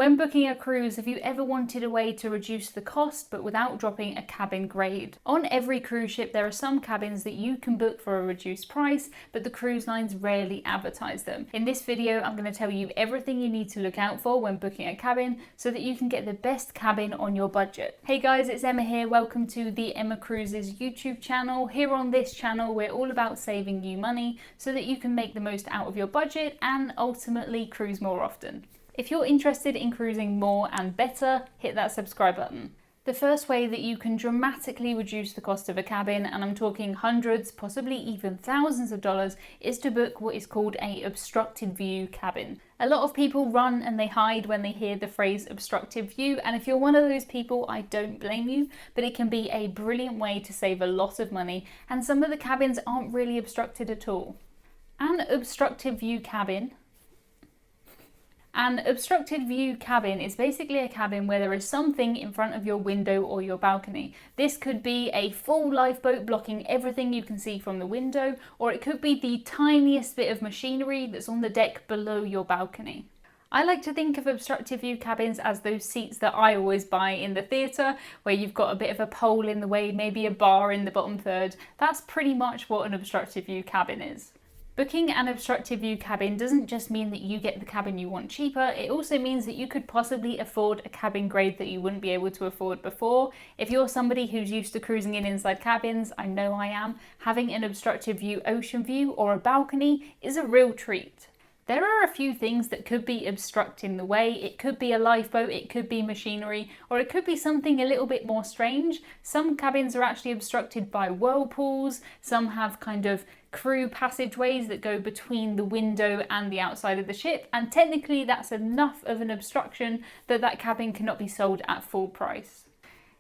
When booking a cruise, have you ever wanted a way to reduce the cost but without dropping a cabin grade? On every cruise ship there are some cabins that you can book for a reduced price, but the cruise lines rarely advertise them. In this video I'm going to tell you everything you need to look out for when booking a cabin so that you can get the best cabin on your budget. Hey guys, it's Emma here. Welcome to the Emma Cruises YouTube channel. Here on this channel we're all about saving you money so that you can make the most out of your budget and ultimately cruise more often. If you're interested in cruising more and better, hit that subscribe button. The first way that you can dramatically reduce the cost of a cabin, and I'm talking hundreds, possibly even thousands of dollars, is to book what is called a obstructed view cabin. A lot of people run and they hide when they hear the phrase obstructed view, and if you're one of those people, I don't blame you, but it can be a brilliant way to save a lot of money, and some of the cabins aren't really obstructed at all. An obstructed view cabin is basically a cabin where there is something in front of your window or your balcony. This could be a full lifeboat blocking everything you can see from the window, or it could be the tiniest bit of machinery that's on the deck below your balcony. I like to think of obstructed view cabins as those seats that I always buy in the theatre, where you've got a bit of a pole in the way, maybe a bar in the bottom third. That's pretty much what an obstructed view cabin is. Booking an obstructed view cabin doesn't just mean that you get the cabin you want cheaper, it also means that you could possibly afford a cabin grade that you wouldn't be able to afford before. If you're somebody who's used to cruising in inside cabins, I know I am, having an obstructed view ocean view or a balcony is a real treat. There are a few things that could be obstructing the way. It could be a lifeboat, it could be machinery, or it could be something a little bit more strange. Some cabins are actually obstructed by whirlpools, some have kind of crew passageways that go between the window and the outside of the ship, and technically that's enough of an obstruction that that cabin cannot be sold at full price.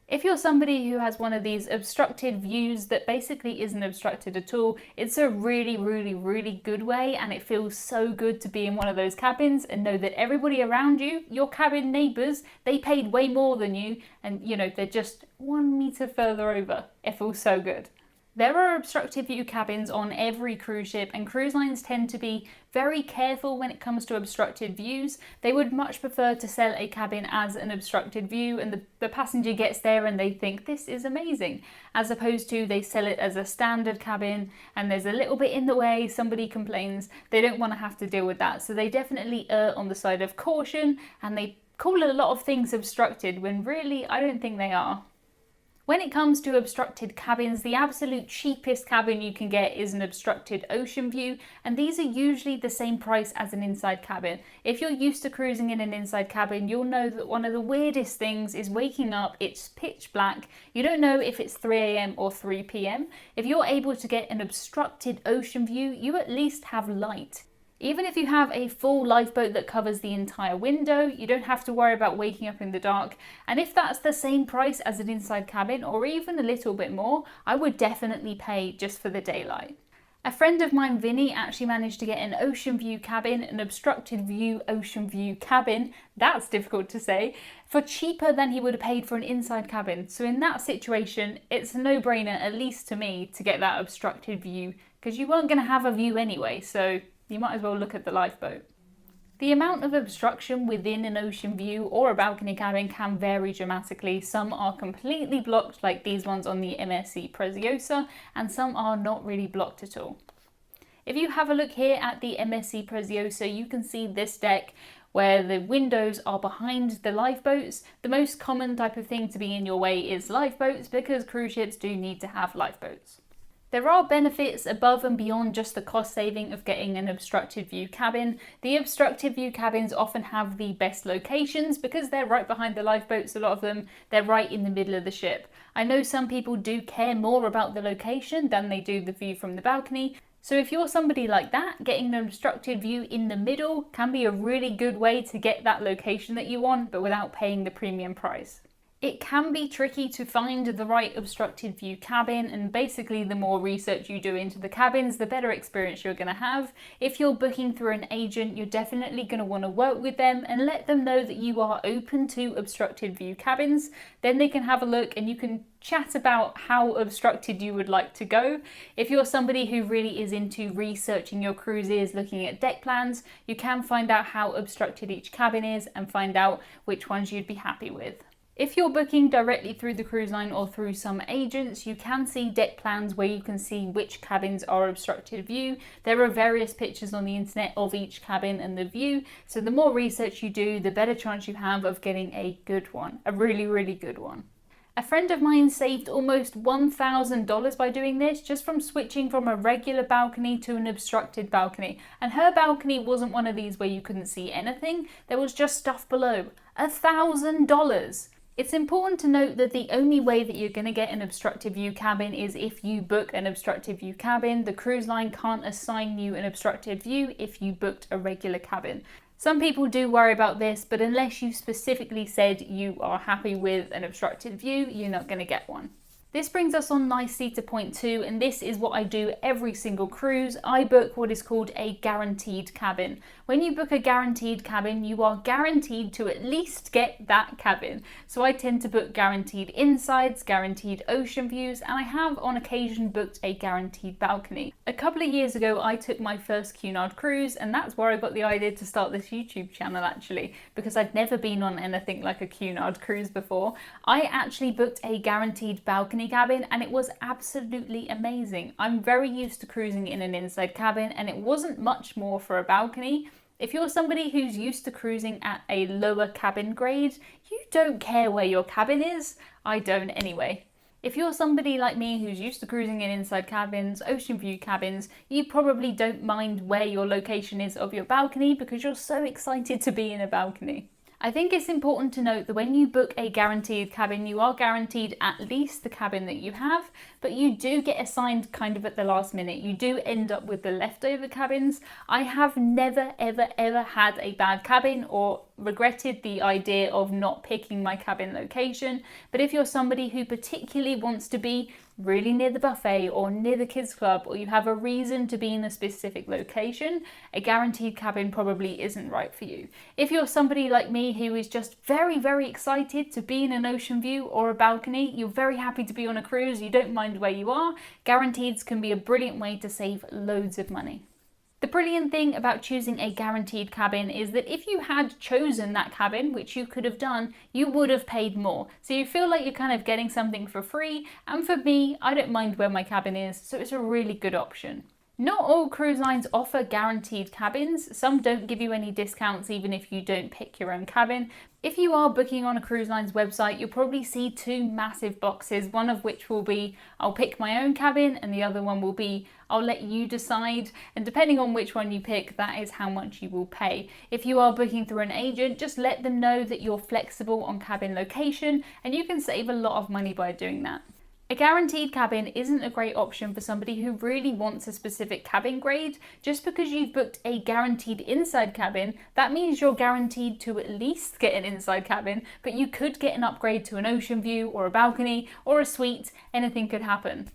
If you're somebody who has one of these obstructed views that basically isn't obstructed at all, it's a really good way, and it feels so good to be in one of those cabins and know that everybody around you, your cabin neighbours, they paid way more than you, and you know, they're just 1 metre further over. It feels so good. There are obstructed view cabins on every cruise ship, and cruise lines tend to be very careful when it comes to obstructed views. They would much prefer to sell a cabin as an obstructed view, and the passenger gets there and they think this is amazing, as opposed to they sell it as a standard cabin and there's a little bit in the way, somebody complains, they don't want to have to deal with that. So they definitely err on the side of caution, and they call a lot of things obstructed when really I don't think they are. When it comes to obstructed cabins, the absolute cheapest cabin you can get is an obstructed ocean view, and these are usually the same price as an inside cabin. If you're used to cruising in an inside cabin, you'll know that one of the weirdest things is waking up, it's pitch black, you don't know if it's 3 AM or 3 PM. If you're able to get an obstructed ocean view, you at least have light. Even if you have a full lifeboat that covers the entire window, you don't have to worry about waking up in the dark. And if that's the same price as an inside cabin, or even a little bit more, I would definitely pay just for the daylight. A friend of mine, Vinny, actually managed to get an ocean view cabin, an obstructed view ocean view cabin, that's difficult to say, for cheaper than he would have paid for an inside cabin. So in that situation, it's a no-brainer, at least to me, to get that obstructed view, because you weren't going to have a view anyway, so you might as well look at the lifeboat. The amount of obstruction within an ocean view or a balcony cabin can vary dramatically. Some are completely blocked, like these ones on the MSC Preziosa, and some are not really blocked at all. If you have a look here at the MSC Preziosa, you can see this deck where the windows are behind the lifeboats. The most common type of thing to be in your way is lifeboats, because cruise ships do need to have lifeboats. There are benefits above and beyond just the cost saving of getting an obstructed view cabin. The obstructed view cabins often have the best locations because they're right behind the lifeboats, a lot of them, they're right in the middle of the ship. I know some people do care more about the location than they do the view from the balcony. So if you're somebody like that, getting an obstructed view in the middle can be a really good way to get that location that you want, but without paying the premium price. It can be tricky to find the right obstructed view cabin, and basically the more research you do into the cabins, the better experience you're going to have. If you're booking through an agent, you're definitely going to want to work with them and let them know that you are open to obstructed view cabins. Then they can have a look and you can chat about how obstructed you would like to go. If you're somebody who really is into researching your cruises, looking at deck plans, you can find out how obstructed each cabin is and find out which ones you'd be happy with. If you're booking directly through the cruise line or through some agents, you can see deck plans where you can see which cabins are obstructed view. There are various pictures on the internet of each cabin and the view, so the more research you do, the better chance you have of getting a good one, a really, really good one. A friend of mine saved almost $1,000 by doing this, just from switching from a regular balcony to an obstructed balcony. And her balcony wasn't one of these where you couldn't see anything, there was just stuff below. $1,000! It's important to note that the only way that you're going to get an obstructed view cabin is if you book an obstructed view cabin. The cruise line can't assign you an obstructed view if you booked a regular cabin. Some people do worry about this, but unless you specifically said you are happy with an obstructed view, you're not going to get one. This brings us on nicely to point 2, and this is what I do every single cruise. I book what is called a guaranteed cabin. When you book a guaranteed cabin, you are guaranteed to at least get that cabin. So I tend to book guaranteed insides, guaranteed ocean views, and I have on occasion booked a guaranteed balcony. A couple of years ago, I took my first Cunard cruise, and that's where I got the idea to start this YouTube channel actually, because I'd never been on anything like a Cunard cruise before. I actually booked a guaranteed balcony cabin and it was absolutely amazing. I'm very used to cruising in an inside cabin and it wasn't much more for a balcony. If you're somebody who's used to cruising at a lower cabin grade, you don't care where your cabin is. I don't anyway. If you're somebody like me who's used to cruising in inside cabins, ocean view cabins, you probably don't mind where your location is of your balcony because you're so excited to be in a balcony. I think it's important to note that when you book a guaranteed cabin, you are guaranteed at least the cabin that you have, but you do get assigned kind of at the last minute. You do end up with the leftover cabins. I have never, ever, ever had a bad cabin or regretted the idea of not picking my cabin location. But if you're somebody who particularly wants to be really near the buffet or near the kids club, or you have a reason to be in a specific location, a guaranteed cabin probably isn't right for you. If you're somebody like me who is just very, very excited to be in an ocean view or a balcony, you're very happy to be on a cruise, you don't mind where you are, guaranteeds can be a brilliant way to save loads of money. The brilliant thing about choosing a guaranteed cabin is that if you had chosen that cabin, which you could have done, you would have paid more. So you feel like you're kind of getting something for free. And for me, I don't mind where my cabin is, so it's a really good option. Not all cruise lines offer guaranteed cabins. Some don't give you any discounts even if you don't pick your own cabin. If you are booking on a cruise line's website, you'll probably see two massive boxes, one of which will be, I'll pick my own cabin, and the other one will be, I'll let you decide. And depending on which one you pick, that is how much you will pay. If you are booking through an agent, just let them know that you're flexible on cabin location, and you can save a lot of money by doing that. A guaranteed cabin isn't a great option for somebody who really wants a specific cabin grade. Just because you've booked a guaranteed inside cabin, that means you're guaranteed to at least get an inside cabin, but you could get an upgrade to an ocean view or a balcony or a suite. Anything could happen.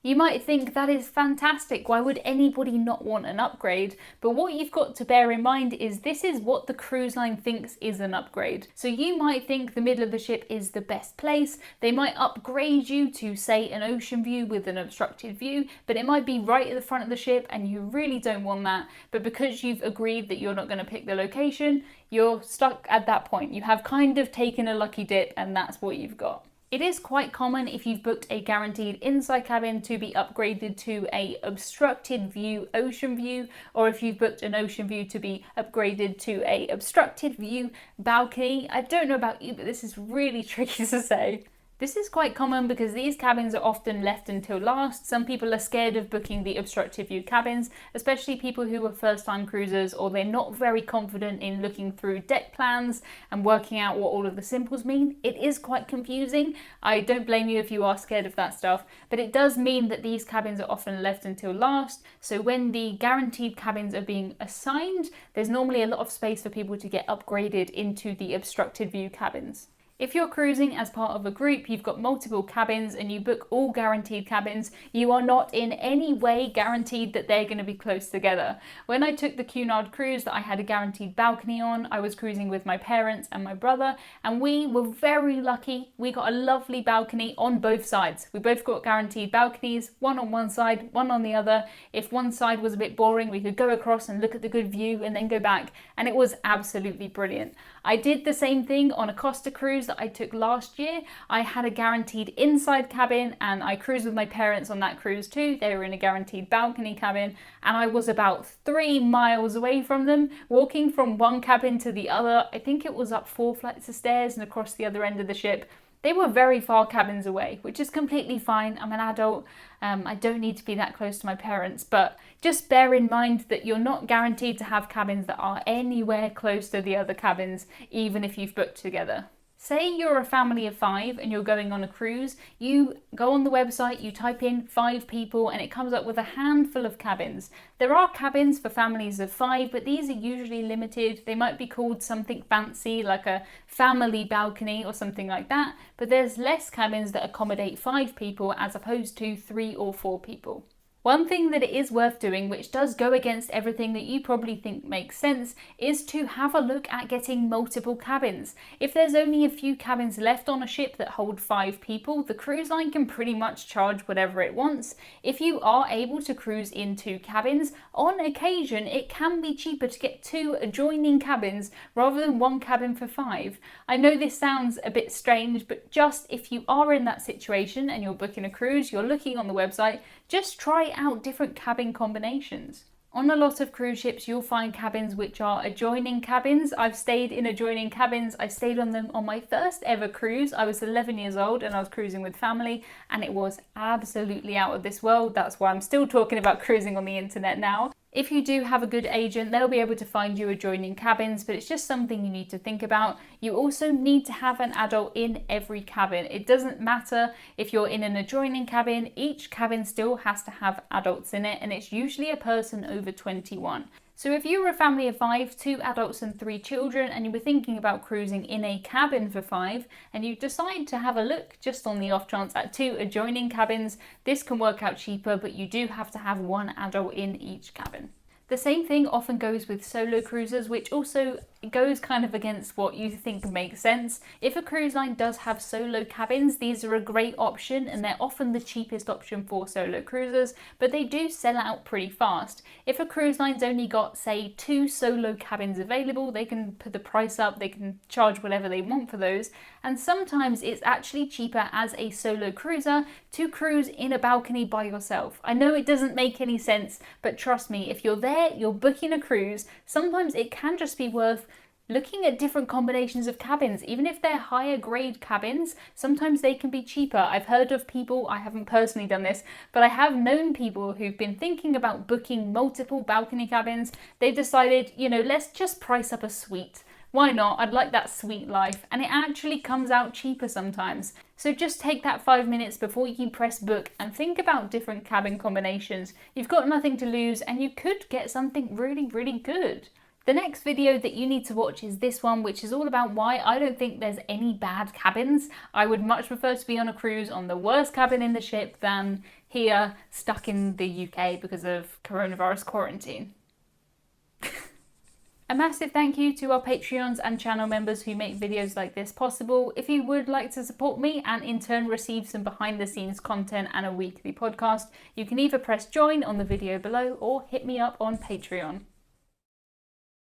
You might think that is fantastic, why would anybody not want an upgrade? But what you've got to bear in mind is this is what the cruise line thinks is an upgrade. So you might think the middle of the ship is the best place, they might upgrade you to say an ocean view with an obstructed view, but it might be right at the front of the ship and you really don't want that. But because you've agreed that you're not going to pick the location, you're stuck at that point. You have kind of taken a lucky dip and that's what you've got. It is quite common if you've booked a guaranteed inside cabin to be upgraded to a obstructed view ocean view, or if you've booked an ocean view to be upgraded to a obstructed view balcony. I don't know about you, but this is really tricky to say. This is quite common because these cabins are often left until last. Some people are scared of booking the obstructed view cabins, especially people who are first-time cruisers, or they're not very confident in looking through deck plans and working out what all of the symbols mean. It is quite confusing. I don't blame you if you are scared of that stuff, but it does mean that these cabins are often left until last. So when the guaranteed cabins are being assigned, there's normally a lot of space for people to get upgraded into the obstructed view cabins. If you're cruising as part of a group, you've got multiple cabins and you book all guaranteed cabins, you are not in any way guaranteed that they're going to be close together. When I took the Cunard cruise that I had a guaranteed balcony on, I was cruising with my parents and my brother, and we were very lucky. We got a lovely balcony on both sides. We both got guaranteed balconies, one on one side, one on the other. If one side was a bit boring, we could go across and look at the good view and then go back, and it was absolutely brilliant. I did the same thing on a Costa cruise that I took last year. I had a guaranteed inside cabin and I cruised with my parents on that cruise too. They were in a guaranteed balcony cabin and I was about 3 miles away from them, walking from one cabin to the other. I think it was up 4 flights of stairs and across the other end of the ship. They were very far cabins away, which is completely fine. I'm an adult. I don't need to be that close to my parents, but just bear in mind that you're not guaranteed to have cabins that are anywhere close to the other cabins, even if you've booked together. Say you're a family of 5 and you're going on a cruise, you go on the website, you type in 5 people and it comes up with a handful of cabins. There are cabins for families of 5, but these are usually limited. They might be called something fancy like a family balcony or something like that, but there's less cabins that accommodate 5 people as opposed to 3 or 4 people. One thing that it is worth doing, which does go against everything that you probably think makes sense, is to have a look at getting multiple cabins. If there's only a few cabins left on a ship that hold 5 people, the cruise line can pretty much charge whatever it wants. If you are able to cruise in 2 cabins, on occasion it can be cheaper to get 2 adjoining cabins rather than 1 cabin for 5. I know this sounds a bit strange, but just if you are in that situation and you're booking a cruise, you're looking on the website, just try out different cabin combinations. On a lot of cruise ships, you'll find cabins which are adjoining cabins. I've stayed in adjoining cabins. I stayed on them on my first ever cruise. I was 11 years old and I was cruising with family and it was absolutely out of this world. That's why I'm still talking about cruising on the internet now. If you do have a good agent, they'll be able to find you adjoining cabins, but it's just something you need to think about. You also need to have an adult in every cabin. It doesn't matter if you're in an adjoining cabin, each cabin still has to have adults in it, and it's usually a person over 21. So if you were a family of 5, 2 adults and 3 children, and you were thinking about cruising in a cabin for 5, and you decide to have a look just on the off chance at 2 adjoining cabins, this can work out cheaper, but you do have to have 1 adult in each cabin. The same thing often goes with solo cruises, which also goes kind of against what you think makes sense. If a cruise line does have solo cabins, these are a great option and they're often the cheapest option for solo cruisers, but they do sell out pretty fast. If a cruise line's only got, say, 2 solo cabins available, they can put the price up, they can charge whatever they want for those, and sometimes it's actually cheaper as a solo cruiser to cruise in a balcony by yourself. I know it doesn't make any sense, but trust me, if you're there, you're booking a cruise, sometimes it can just be worth looking at different combinations of cabins. Even if they're higher grade cabins, sometimes they can be cheaper. I've heard of people, I haven't personally done this, but I have known people who've been thinking about booking multiple balcony cabins. They've decided, let's just price up a suite. Why not? I'd like that suite life. And it actually comes out cheaper sometimes. So just take that 5 minutes before you press book and think about different cabin combinations. You've got nothing to lose and you could get something really, really good. The next video that you need to watch is this one, which is all about why I don't think there's any bad cabins. I would much prefer to be on a cruise on the worst cabin in the ship than here stuck in the UK because of coronavirus quarantine. A massive thank you to our Patreons and channel members who make videos like this possible. If you would like to support me and in turn receive some behind the scenes content and a weekly podcast, you can either press join on the video below or hit me up on Patreon.